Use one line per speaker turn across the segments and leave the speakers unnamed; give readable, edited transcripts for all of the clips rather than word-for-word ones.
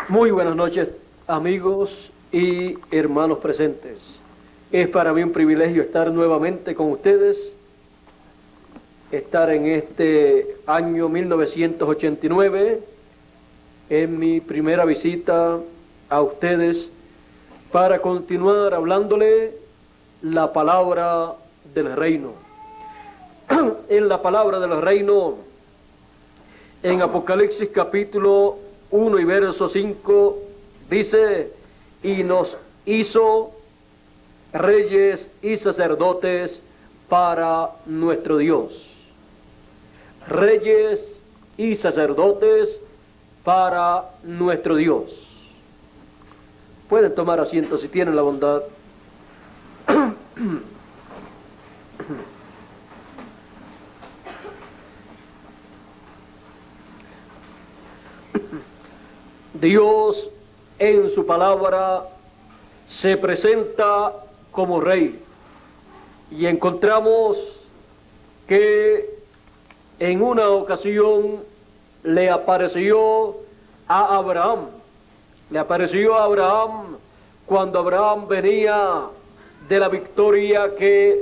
Muy buenas noches, amigos y hermanos presentes. Es para mí un privilegio estar nuevamente con ustedes, estar en este año 1989, en mi primera visita a ustedes, para continuar hablándole la palabra del reino. En la palabra del reino, en Apocalipsis capítulo 1 y verso 5, dice: y nos hizo reyes y sacerdotes para nuestro Dios. Reyes y sacerdotes para nuestro Dios. Pueden tomar asiento si tienen la bondad. Dios en su palabra se presenta como rey, y encontramos que en una ocasión le apareció a Abraham. Le apareció a Abraham cuando Abraham venía de la victoria que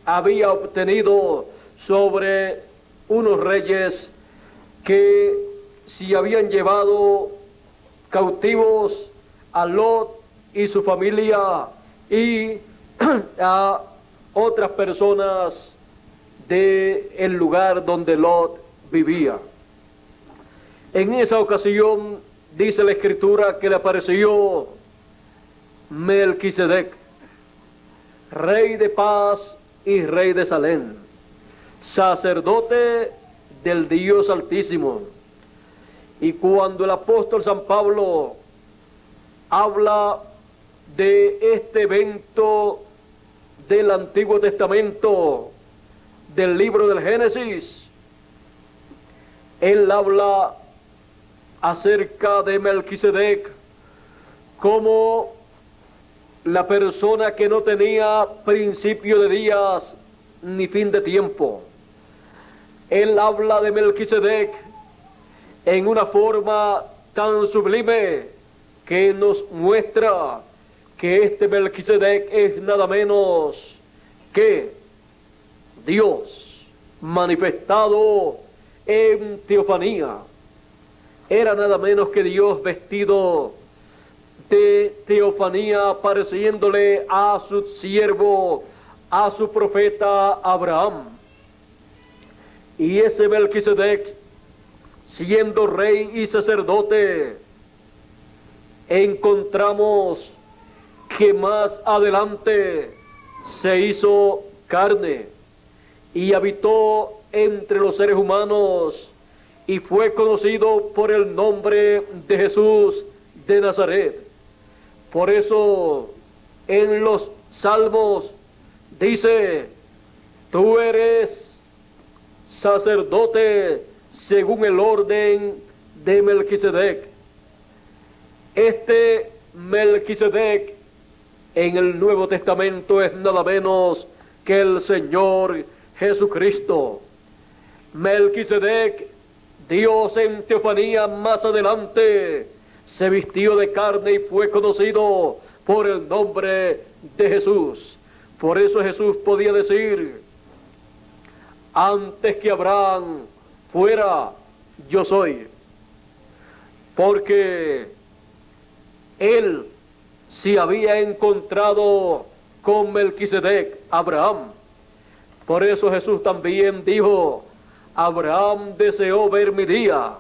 había obtenido sobre unos reyes que se habían llevado cautivos a Lot y su familia y a otras personas del lugar donde Lot vivía. En esa ocasión dice la Escritura que le apareció Melquisedec, rey de paz y rey de Salem, sacerdote del Dios Altísimo. Y cuando el apóstol San Pablo habla de este evento del Antiguo Testamento, del libro del Génesis, él habla acerca de Melquisedec como la persona que no tenía principio de días ni fin de tiempo. Él habla de Melquisedec en una forma tan sublime que nos muestra que este Melquisedec es nada menos que Dios manifestado en teofanía. Era nada menos que Dios vestido de teofanía, pareciéndole a su siervo, a su profeta Abraham. Y ese Melquisedec, siendo rey y sacerdote, encontramos que más adelante se hizo carne y habitó entre los seres humanos y fue conocido por el nombre de Jesús de Nazaret. Por eso en los Salmos dice: tú eres sacerdote según el orden de Melquisedec. Este Melquisedec en el Nuevo Testamento es nada menos que el Señor Jesucristo. Melquisedec, Dios en teofanía más adelante, se vistió de carne y fue conocido por el nombre de Jesús. Por eso Jesús podía decir: antes que Abraham fuera, yo soy. Porque él se había encontrado con Melquisedec, Abraham. Por eso Jesús también dijo: Abraham deseó ver mi día,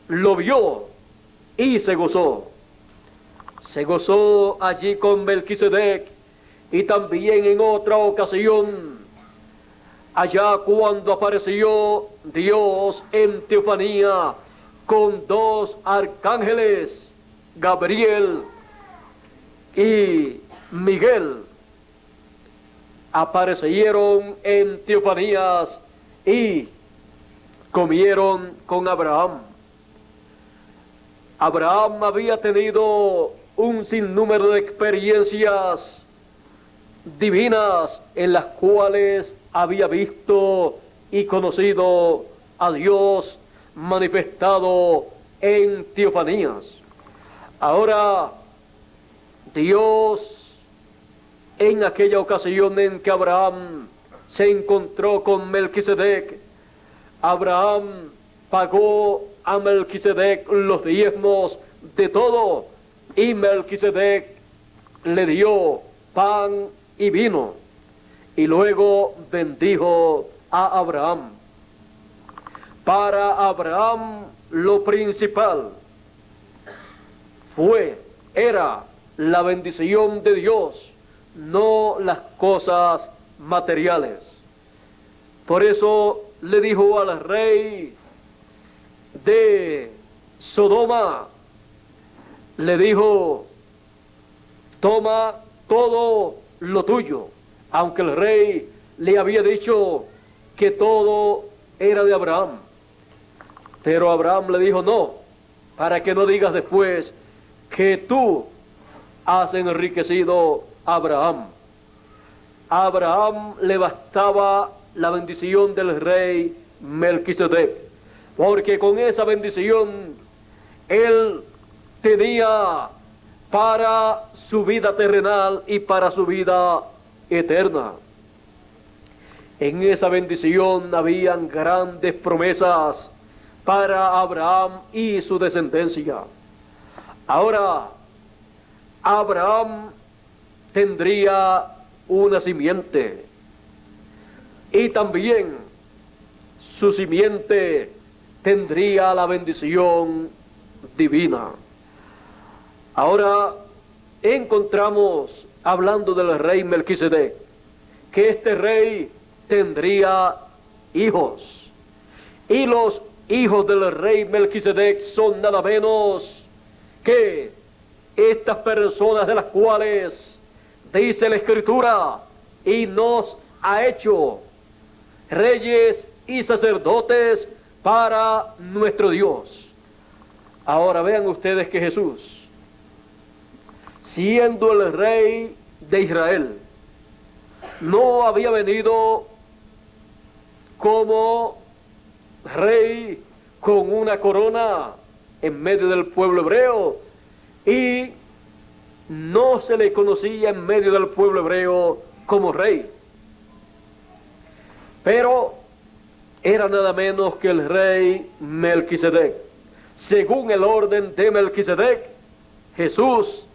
lo vio y se gozó. Se gozó allí con Melquisedec, y también en otra ocasión, allá cuando apareció Dios en teofanía con dos arcángeles, Gabriel y Miguel, aparecieron en teofanías y comieron con Abraham. Abraham había tenido un sinnúmero de experiencias divinas en las cuales había visto y conocido a Dios manifestado en teofanías. Ahora, Dios, en aquella ocasión en que Abraham se encontró con Melquisedec, Abraham pagó a Melquisedec los diezmos de todo, y Melquisedec le dio pan y vino, y luego bendijo a Abraham. Para Abraham lo principal era la bendición de Dios, no las cosas materiales. Por eso le dijo al rey de Sodoma, le dijo: toma todo lo tuyo, aunque el rey le había dicho que todo era de Abraham. Pero Abraham le dijo: no, para que no digas después que tú has enriquecido a Abraham. A Abraham le bastaba la bendición del rey Melquisedec, porque con esa bendición él tenía para su vida terrenal y para su vida eterna. En esa bendición habían grandes promesas para Abraham y su descendencia. Ahora, Abraham tendría una simiente, y también su simiente tendría la bendición divina. Ahora encontramos, hablando del rey Melquisedec, que este rey tendría hijos, y los hijos del rey Melquisedec son nada menos que estas personas de las cuales dice la Escritura: y nos ha hecho reyes y sacerdotes para nuestro Dios. Ahora vean ustedes que Jesús, siendo el rey de Israel, no había venido como rey con una corona en medio del pueblo hebreo, y no se le conocía en medio del pueblo hebreo como rey, pero era nada menos que el rey Melquisedec. Según el orden de Melquisedec, Jesús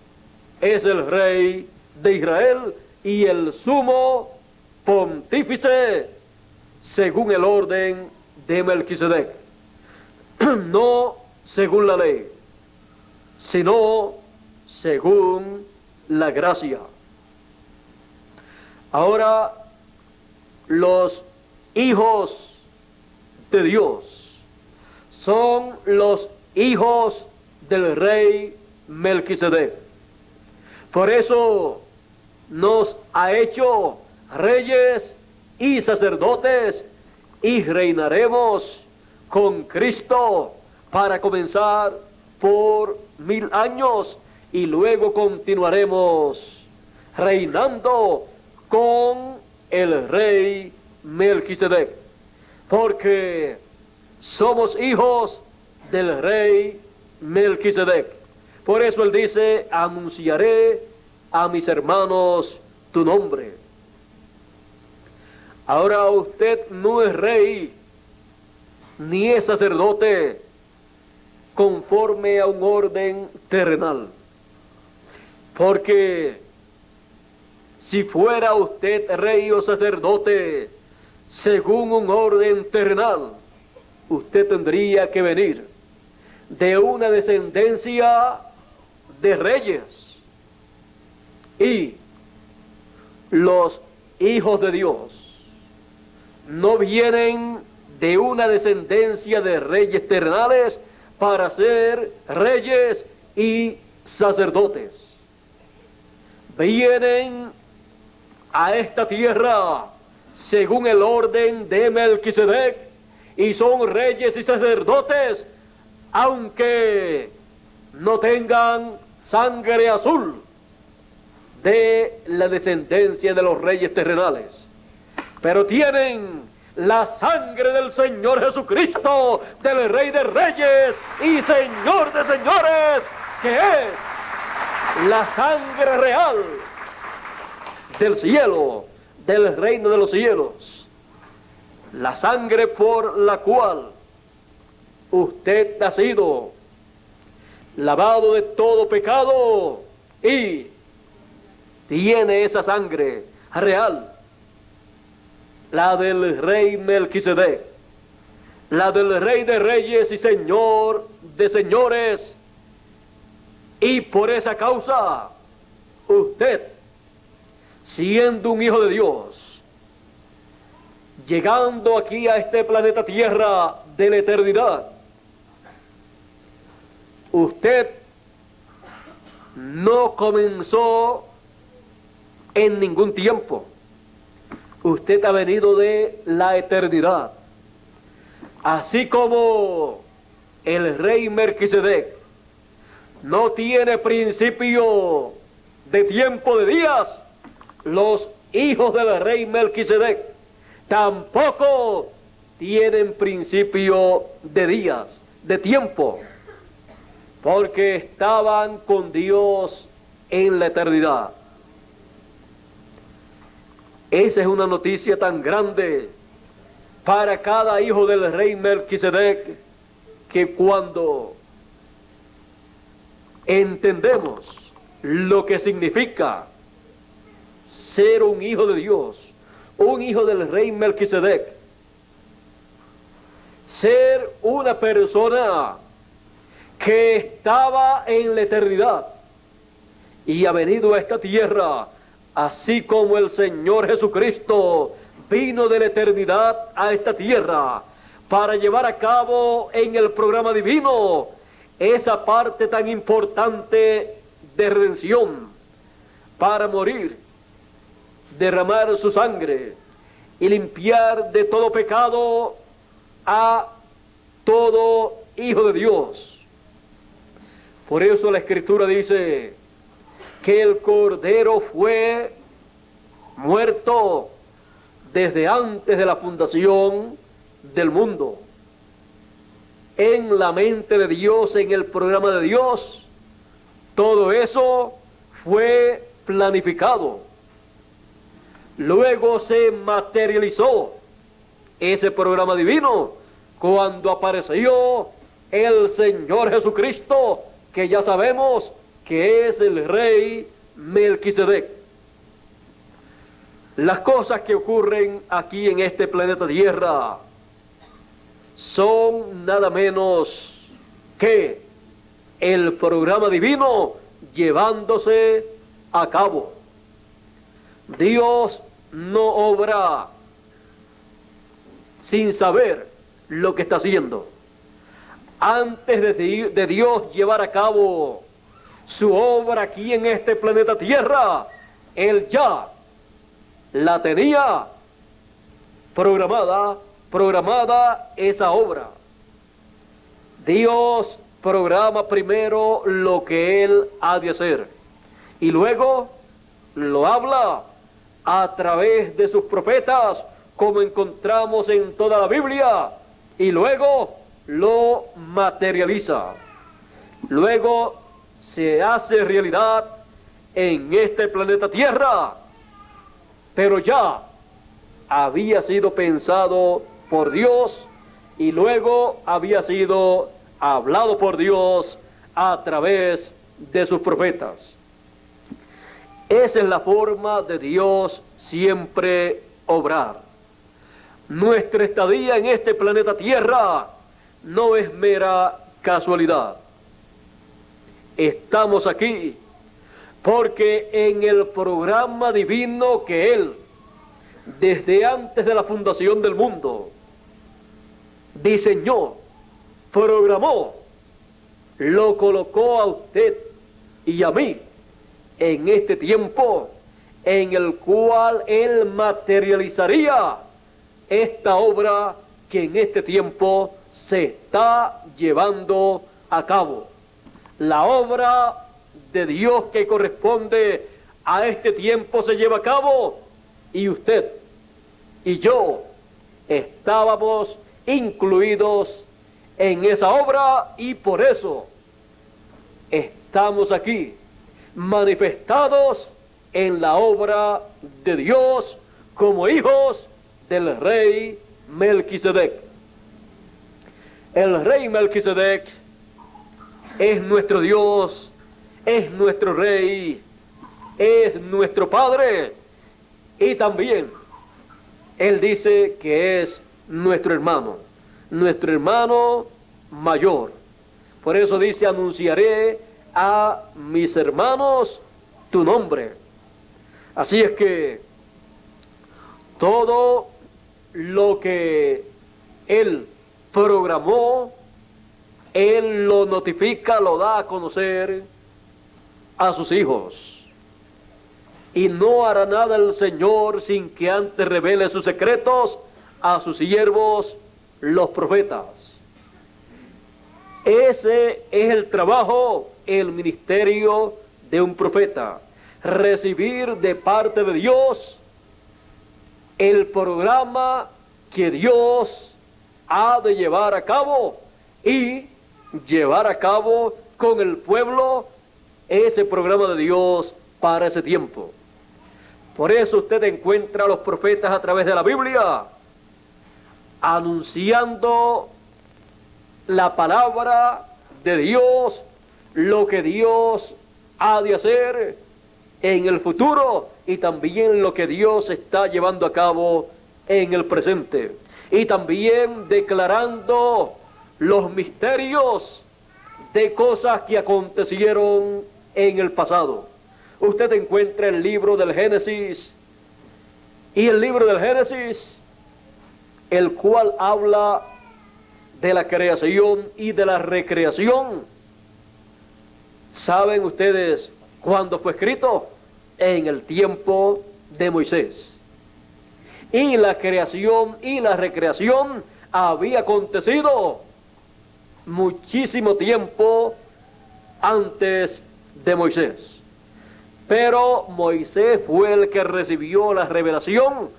es el rey de Israel y el sumo pontífice según el orden de Melquisedec, no según la ley, sino según la gracia. Ahora, los hijos de Dios son los hijos del rey Melquisedec. Por eso nos ha hecho reyes y sacerdotes, y reinaremos con Cristo para comenzar por 1000 años, y luego continuaremos reinando con el rey Melquisedec, porque somos hijos del rey Melquisedec. Por eso él dice: anunciaré a mis hermanos tu nombre. Ahora usted no es rey ni es sacerdote conforme a un orden terrenal, porque si fuera usted rey o sacerdote según un orden terrenal, usted tendría que venir de una descendencia de reyes, y los hijos de Dios no vienen de una descendencia de reyes terrenales para ser reyes y sacerdotes. Vienen a esta tierra según el orden de Melquisedec y son reyes y sacerdotes, aunque no tengan sangre azul de la descendencia de los reyes terrenales, pero tienen la sangre del Señor Jesucristo, del Rey de Reyes y Señor de Señores, que es la sangre real del cielo, del reino de los cielos, la sangre por la cual usted ha sido lavado de todo pecado y tiene esa sangre real, la del rey Melquisedec, la del Rey de Reyes y Señor de Señores, y por esa causa usted, siendo un hijo de Dios, llegando aquí a este planeta Tierra de la eternidad, usted no comenzó en ningún tiempo. Usted ha venido de la eternidad. Así como el rey Melquisedec no tiene principio de tiempo de días, los hijos del rey Melquisedec tampoco tienen principio de días, de tiempo, porque estaban con Dios en la eternidad. Esa es una noticia tan grande para cada hijo del rey Melquisedec, que cuando entendemos lo que significa ser un hijo de Dios, un hijo del rey Melquisedec, ser una persona que estaba en la eternidad y ha venido a esta tierra, así como el Señor Jesucristo vino de la eternidad a esta tierra para llevar a cabo en el programa divino esa parte tan importante de redención, para morir, derramar su sangre y limpiar de todo pecado a todo hijo de Dios. Por eso la Escritura dice que el Cordero fue muerto desde antes de la fundación del mundo. En la mente de Dios, en el programa de Dios, todo eso fue planificado. Luego se materializó ese programa divino cuando apareció el Señor Jesucristo, que ya sabemos que es el rey Melquisedec. Las cosas que ocurren aquí en este planeta Tierra son nada menos que el programa divino llevándose a cabo. Dios no obra sin saber lo que está haciendo. Antes de Dios llevar a cabo su obra aquí en este planeta Tierra, Él ya la tenía programada esa obra. Dios programa primero lo que Él ha de hacer y luego lo habla a través de sus profetas, como encontramos en toda la Biblia, y luego lo materializa. Luego se hace realidad en este planeta Tierra, pero ya había sido pensado por Dios y luego había sido hablado por Dios a través de sus profetas. Esa es la forma de Dios siempre obrar. Nuestra estadía en este planeta Tierra no es mera casualidad. Estamos aquí porque en el programa divino que Él, desde antes de la fundación del mundo, diseñó, programó, lo colocó a usted y a mí en este tiempo en el cual Él materializaría esta obra que en este tiempo se está llevando a cabo. La obra de Dios que corresponde a este tiempo se lleva a cabo y usted y yo estábamos incluidos en esa obra y por eso estamos aquí, manifestados en la obra de Dios como hijos del rey Melquisedec. El rey Melquisedec es nuestro Dios, es nuestro rey, es nuestro padre y también él dice que es nuestro hermano mayor. Por eso dice: anunciaré a mis hermanos tu nombre. Así es que todo lo que él programó, él lo notifica, lo da a conocer a sus hijos. Y no hará nada el Señor sin que antes revele sus secretos a sus siervos, los profetas. Ese es el trabajo, el ministerio de un profeta: recibir de parte de Dios el programa que Dios ha de llevar a cabo y llevar a cabo con el pueblo ese programa de Dios para ese tiempo. Por eso usted encuentra a los profetas a través de la Biblia anunciando la palabra de Dios, lo que Dios ha de hacer en el futuro y también lo que Dios está llevando a cabo en el presente, y también declarando los misterios de cosas que acontecieron en el pasado. Usted encuentra el libro del Génesis, y el libro del Génesis, el cual habla de la creación y de la recreación. ¿Saben ustedes cuándo fue escrito? En el tiempo de Moisés. Y la creación y la recreación había acontecido muchísimo tiempo antes de Moisés. Pero Moisés fue el que recibió la revelación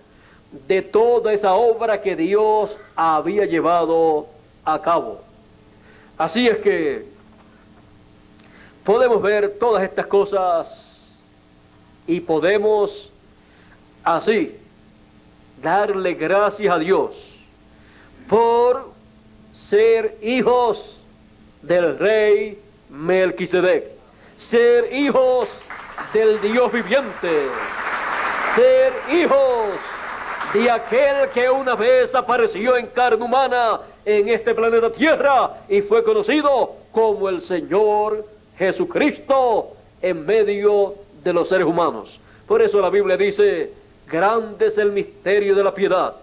de toda esa obra que Dios había llevado a cabo. Así es que podemos ver todas estas cosas y podemos así darle gracias a Dios por ser hijos del rey Melquisedec, ser hijos del Dios viviente, ser hijos de aquel que una vez apareció en carne humana en este planeta Tierra y fue conocido como el Señor Jesucristo en medio de los seres humanos. Por eso la Biblia dice: grande es el misterio de la piedad.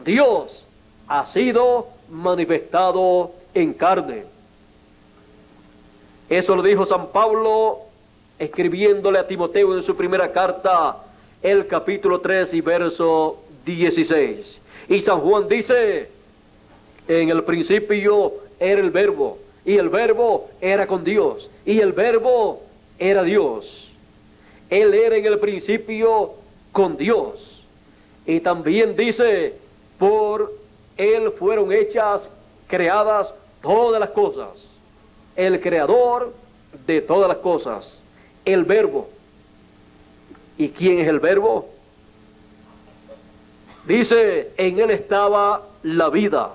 Dios ha sido manifestado en carne. Eso lo dijo San Pablo escribiéndole a Timoteo en su primera carta, el capítulo 3 y verso 16. Y San Juan dice: en el principio era el Verbo, y el Verbo era con Dios, y el Verbo era Dios. Él era en el principio con Dios. Y también dice: por Él fueron hechas, creadas todas las cosas. El creador de todas las cosas, el Verbo. ¿Y quién es el Verbo? Dice: en Él estaba la vida.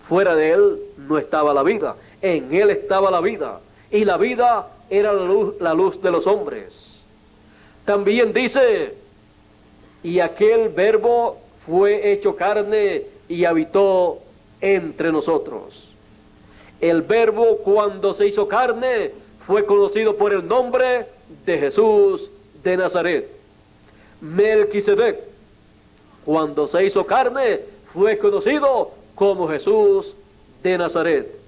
Fuera de Él no estaba la vida. En Él estaba la vida. Y la vida era la luz de los hombres. También dice: y aquel Verbo fue hecho carne y habitó entre nosotros. El Verbo, cuando se hizo carne, fue conocido por el nombre de Jesús de Nazaret. Melquisedec, cuando se hizo carne, fue conocido como Jesús de Nazaret.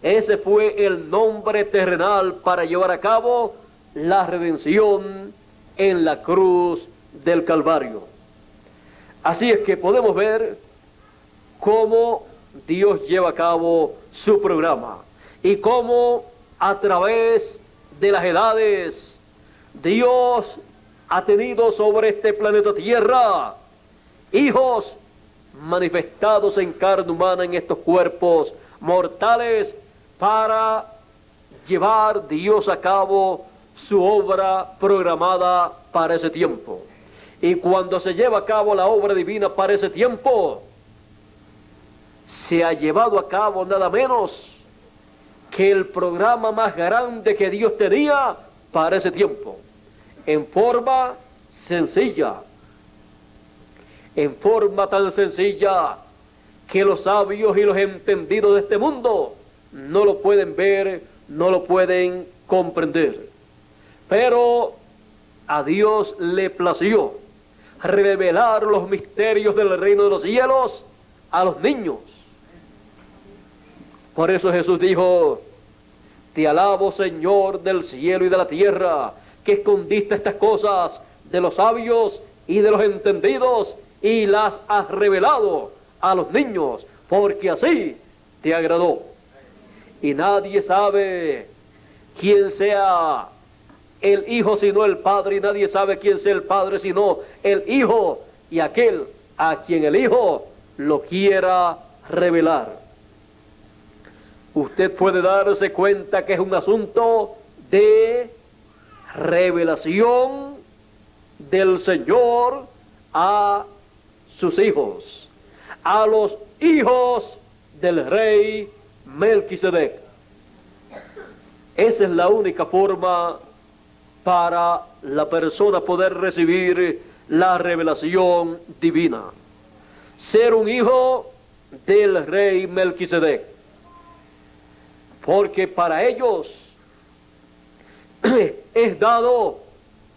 Ese fue el nombre terrenal para llevar a cabo la redención en la cruz del Calvario. Así es que podemos ver cómo Dios lleva a cabo su programa y cómo a través de las edades Dios ha tenido sobre este planeta Tierra hijos manifestados en carne humana en estos cuerpos mortales para llevar Dios a cabo su obra programada para ese tiempo. Y cuando se lleva a cabo la obra divina para ese tiempo, se ha llevado a cabo nada menos que el programa más grande que Dios tenía para ese tiempo, en forma sencilla, en forma tan sencilla que los sabios y los entendidos de este mundo no lo pueden ver, no lo pueden comprender. Pero a Dios le plació revelar los misterios del reino de los cielos a los niños. Por eso Jesús dijo: te alabo, Señor del cielo y de la tierra, que escondiste estas cosas de los sabios y de los entendidos y las has revelado a los niños, porque así te agradó. Y nadie sabe quién sea el Hijo sino el Padre, y nadie sabe quién sea el Padre sino el Hijo, y aquel a quien el Hijo lo quiera revelar. Usted puede darse cuenta que es un asunto de revelación del Señor a sus hijos, a los hijos del rey Melquisedec. Esa es la única forma para la persona poder recibir la revelación divina. Ser un hijo del rey Melquisedec. Porque para ellos es dado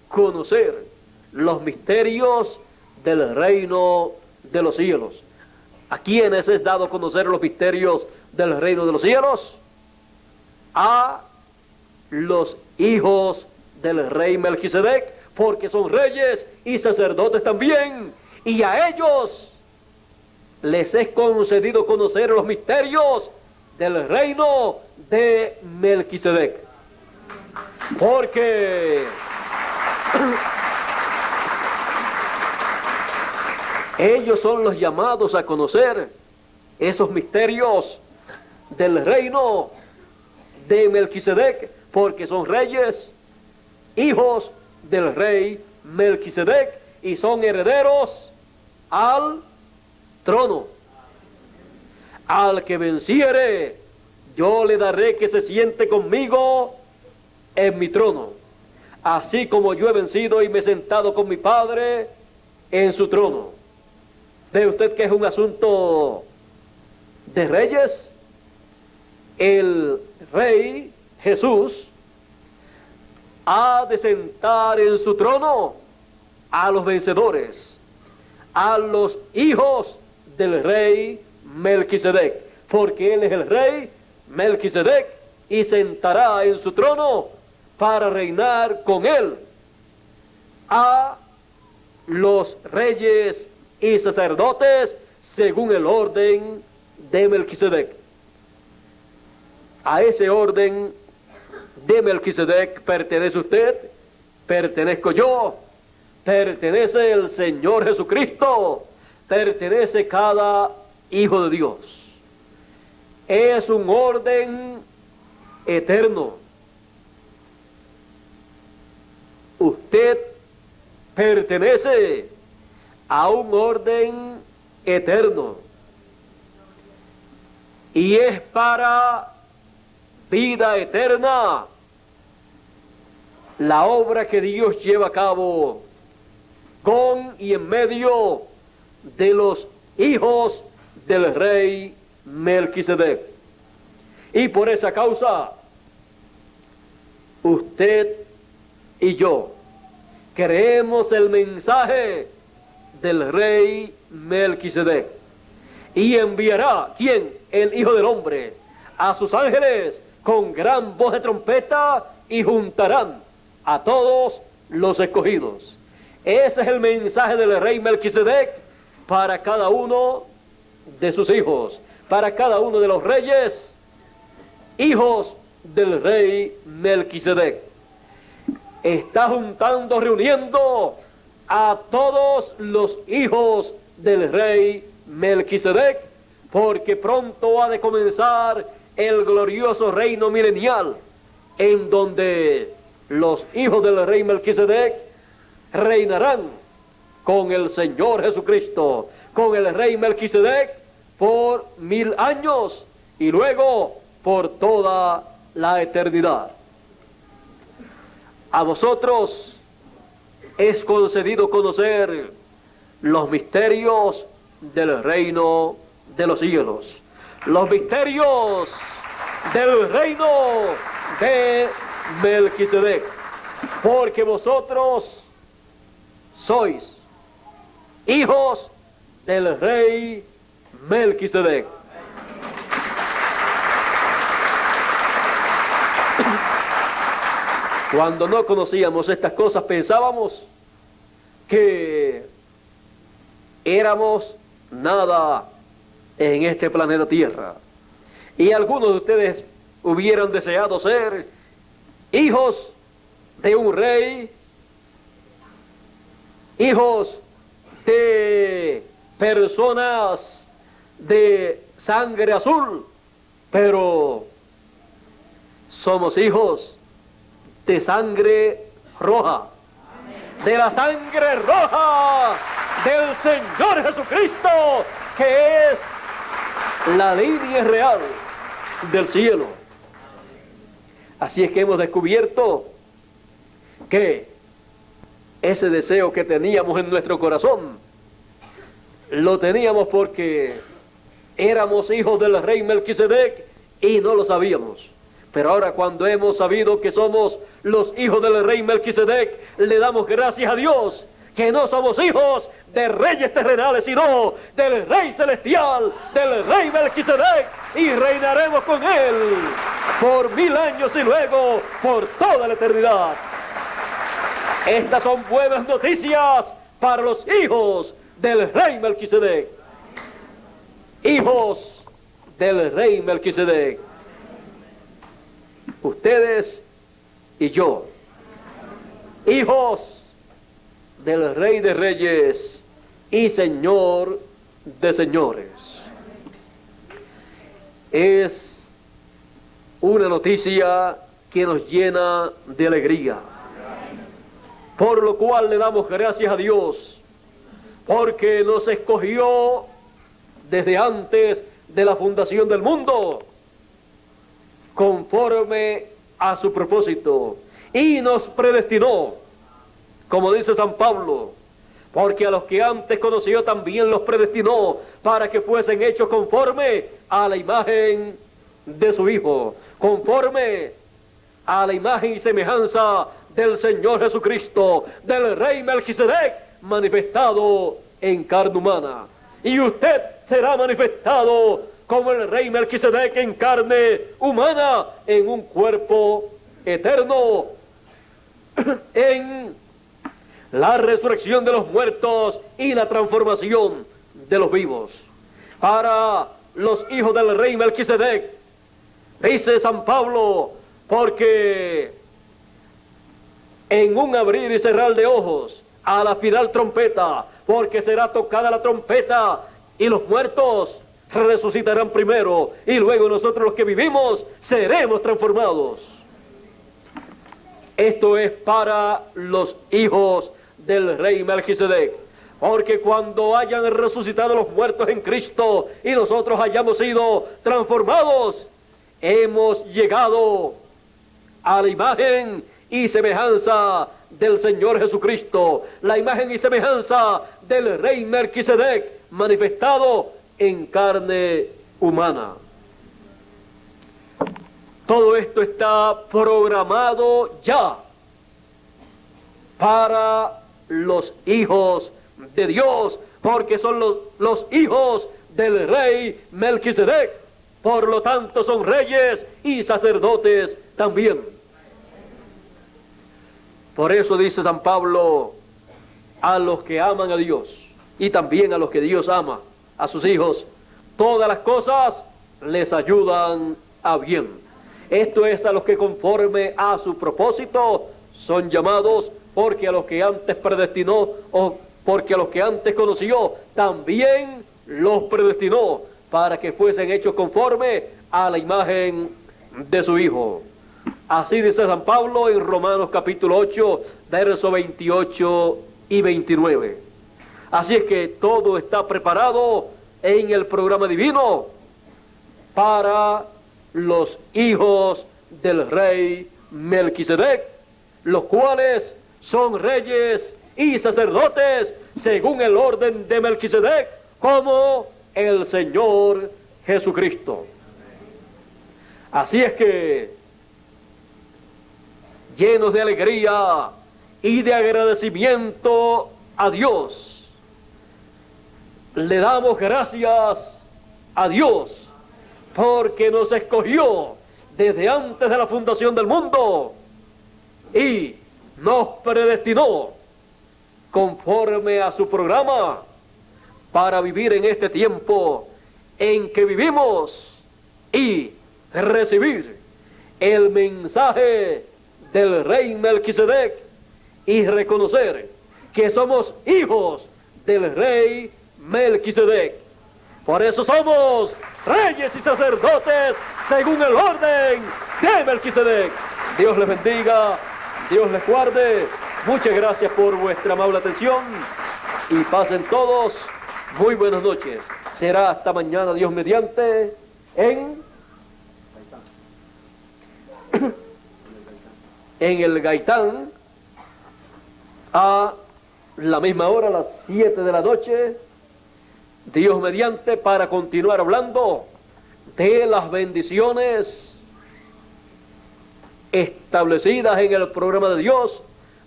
conocer los misterios del reino de los cielos. ¿A quiénes es dado conocer los misterios del reino de los cielos? A los hijos del rey Melquisedec, porque son reyes y sacerdotes también, y a ellos les es concedido conocer los misterios del reino de Melquisedec. Porque ellos son los llamados a conocer esos misterios del reino de Melquisedec, porque son reyes, hijos del rey Melquisedec, y son herederos al trono. Al que venciere, yo le daré que se siente conmigo en mi trono, así como yo he vencido y me he sentado con mi Padre en su trono. ¿Ve usted que es un asunto de reyes? El rey Jesús ha de sentar en su trono a los vencedores, a los hijos del rey Melquisedec, porque él es el rey Melquisedec y sentará en su trono para reinar con él a los reyes y sacerdotes según el orden de Melquisedec. A ese orden de Melquisedec pertenece usted, pertenezco yo, pertenece el Señor Jesucristo, pertenece cada hijo de Dios. Es un orden eterno. Usted pertenece a un orden eterno y es para vida eterna la obra que Dios lleva a cabo con y en medio de los hijos del rey Melquisedec. Y por esa causa, usted y yo creemos el mensaje del rey Melquisedec y enviará, ¿quién? El Hijo del Hombre, a sus ángeles con gran voz de trompeta y juntarán a todos los escogidos. Ese es el mensaje del rey Melquisedec para cada uno de sus hijos, para cada uno de los reyes, hijos del rey Melquisedec. Está juntando, reuniendo a todos los hijos del rey Melquisedec, porque pronto ha de comenzar el glorioso reino milenial, en donde los hijos del rey Melquisedec reinarán con el Señor Jesucristo, con el rey Melquisedec por 1000 años y luego por toda la eternidad. A vosotros es concedido conocer los misterios del reino de los cielos, los misterios del reino de Melquisedec, porque vosotros sois hijos del rey Melquisedec. Cuando no conocíamos estas cosas pensábamos que éramos nada en este planeta Tierra. Y algunos de ustedes hubieran deseado ser hijos de un rey, hijos de personas de sangre azul, pero somos hijos de sangre roja, de la sangre roja del Señor Jesucristo, que es la línea real del cielo. Así es que hemos descubierto que ese deseo que teníamos en nuestro corazón, lo teníamos porque éramos hijos del rey Melquisedec y no lo sabíamos. Pero ahora, cuando hemos sabido que somos los hijos del rey Melquisedec, le damos gracias a Dios que no somos hijos de reyes terrenales, sino del rey celestial, del rey Melquisedec, y reinaremos con él por 1000 años y luego por toda la eternidad. Estas son buenas noticias para los hijos del rey Melquisedec. Hijos del rey Melquisedec. Ustedes y yo, hijos del Rey de Reyes y Señor de Señores. Es una noticia que nos llena de alegría, por lo cual le damos gracias a Dios, porque nos escogió desde antes de la fundación del mundo, conforme a su propósito, y nos predestinó, como dice San Pablo, porque a los que antes conoció también los predestinó para que fuesen hechos conforme a la imagen de su Hijo, conforme a la imagen y semejanza del Señor Jesucristo, del Rey Melquisedec, manifestado en carne humana. Y usted será manifestado como el Rey Melquisedec en carne humana, en un cuerpo eterno, en la resurrección de los muertos y la transformación de los vivos. Para los hijos del Rey Melquisedec, dice San Pablo, porque en un abrir y cerrar de ojos, a la final trompeta, porque será tocada la trompeta y los muertos resucitarán primero, y luego nosotros los que vivimos seremos transformados. Esto es para los hijos del rey Melquisedec, porque cuando hayan resucitado los muertos en Cristo y nosotros hayamos sido transformados, hemos llegado a la imagen y semejanza del Señor Jesucristo, la imagen y semejanza del rey Melquisedec manifestado en carne humana. Todo esto está programado ya para los hijos de Dios, porque son los hijos del rey Melquisedec. Por lo tanto, son reyes y sacerdotes también. Por eso dice San Pablo, a los que aman a Dios y también a los que Dios ama, a sus hijos, todas las cosas les ayudan a bien. Esto es a los que conforme a su propósito son llamados, porque a los que antes predestinó o porque a los que antes conoció también los predestinó para que fuesen hechos conforme a la imagen de su Hijo. Así dice San Pablo en Romanos capítulo 8, versos 28 y 29. Así es que todo está preparado en el programa divino para los hijos del rey Melquisedec, los cuales son reyes y sacerdotes según el orden de Melquisedec, como el Señor Jesucristo. Así es que, llenos de alegría y de agradecimiento a Dios, le damos gracias a Dios porque nos escogió desde antes de la fundación del mundo y nos predestinó conforme a su programa para vivir en este tiempo en que vivimos y recibir el mensaje del rey Melquisedec y reconocer que somos hijos del rey Melquisedec. Por eso somos reyes y sacerdotes según el orden de Melquisedec. Dios les bendiga, Dios les guarde. Muchas gracias por vuestra amable atención y pasen todos muy buenas noches. Será hasta mañana, Dios mediante, en el Gaitán, a la misma hora, a las 7 de la noche, Dios mediante, para continuar hablando de las bendiciones establecidas en el programa de Dios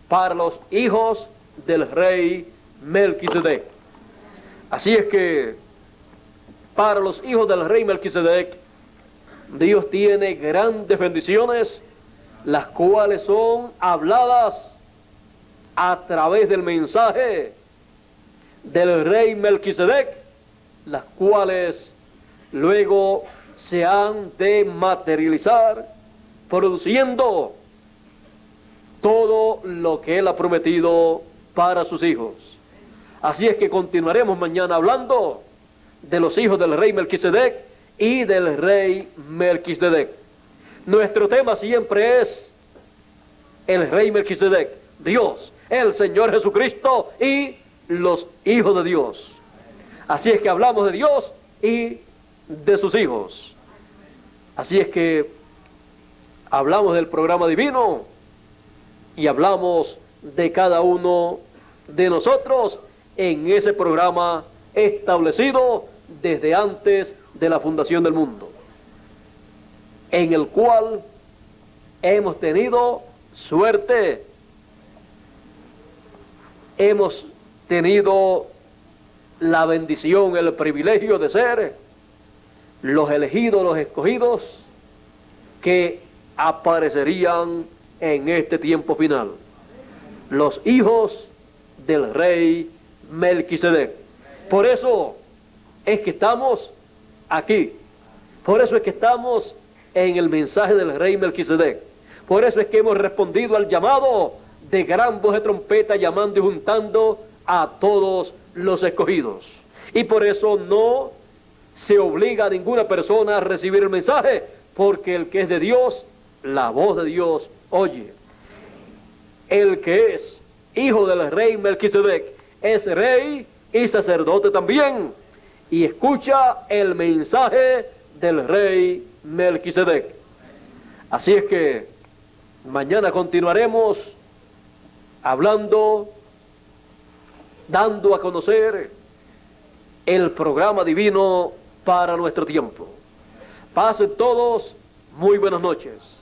para los hijos del rey Melquisedec. Así es que para los hijos del rey Melquisedec, Dios tiene grandes bendiciones, las cuales son habladas a través del mensaje del rey Melquisedec, las cuales luego se han de materializar, produciendo todo lo que él ha prometido para sus hijos. Así es que continuaremos mañana hablando de los hijos del rey Melquisedec y del rey Melquisedec. Nuestro tema siempre es el rey Melquisedec, Dios, el Señor Jesucristo y los hijos de Dios. Así es que hablamos de Dios y de sus hijos. Así es que hablamos del programa divino y hablamos de cada uno de nosotros en ese programa establecido desde antes de la fundación del mundo, en el cual hemos tenido suerte, hemos tenido la bendición, el privilegio de ser los elegidos, los escogidos, que aparecerían en este tiempo final, los hijos del rey Melquisedec. Por eso es que estamos aquí, por eso es que estamos en el mensaje del rey Melquisedec, por eso es que hemos respondido al llamado de gran voz de trompeta, llamando y juntando a todos los escogidos. Y por eso no se obliga a ninguna persona a recibir el mensaje, porque el que es de Dios, la voz de Dios oye. El que es hijo del rey Melquisedec es rey y sacerdote también, y escucha el mensaje del rey Melquisedec. Así es que mañana continuaremos hablando, dando a conocer el programa divino para nuestro tiempo. Pasen todos muy buenas noches.